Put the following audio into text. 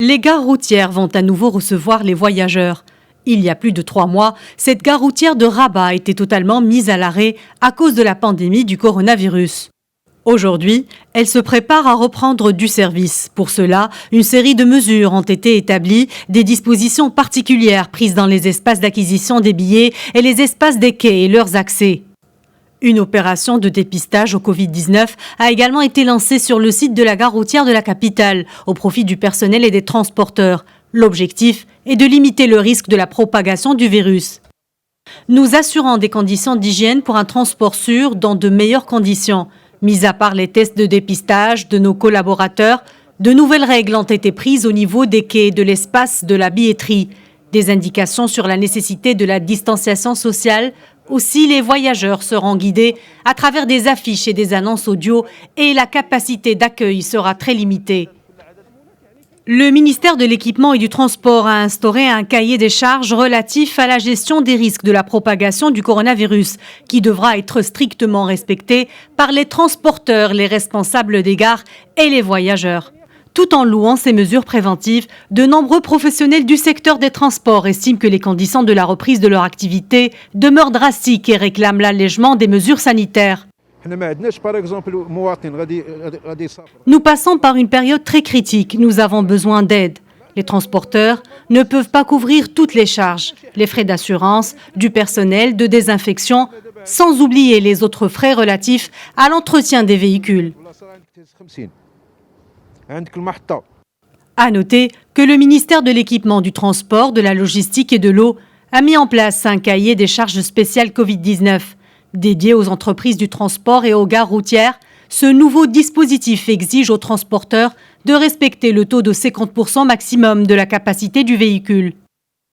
Les gares routières vont à nouveau recevoir les voyageurs. Il y a plus de 3 mois, cette gare routière de Rabat était totalement mise à l'arrêt à cause de la pandémie du coronavirus. Aujourd'hui, elle se prépare à reprendre du service. Pour cela, une série de mesures ont été établies, des dispositions particulières prises dans les espaces d'acquisition des billets et les espaces des quais et leurs accès. Une opération de dépistage au Covid-19 a également été lancée sur le site de la gare routière de la capitale, au profit du personnel et des transporteurs. L'objectif est de limiter le risque de la propagation du virus. Nous assurons des conditions d'hygiène pour un transport sûr dans de meilleures conditions. Mis à part les tests de dépistage de nos collaborateurs, de nouvelles règles ont été prises au niveau des quais et de l'espace de la billetterie. Des indications sur la nécessité de la distanciation sociale. Aussi, les voyageurs seront guidés à travers des affiches et des annonces audio et la capacité d'accueil sera très limitée. Le ministère de l'Équipement et du Transport a instauré un cahier des charges relatif à la gestion des risques de la propagation du coronavirus, qui devra être strictement respecté par les transporteurs, les responsables des gares et les voyageurs. Tout en louant ces mesures préventives, de nombreux professionnels du secteur des transports estiment que les conditions de la reprise de leur activité demeurent drastiques et réclament l'allègement des mesures sanitaires. Nous passons par une période très critique. Nous avons besoin d'aide. Les transporteurs ne peuvent pas couvrir toutes les charges, les frais d'assurance, du personnel, de désinfection, sans oublier les autres frais relatifs à l'entretien des véhicules. À noter que le ministère de l'Équipement, du Transport, de la Logistique et de l'Eau a mis en place un cahier des charges spéciales Covid-19. Dédié aux entreprises du transport et aux gares routières, ce nouveau dispositif exige aux transporteurs de respecter le taux de 50% maximum de la capacité du véhicule.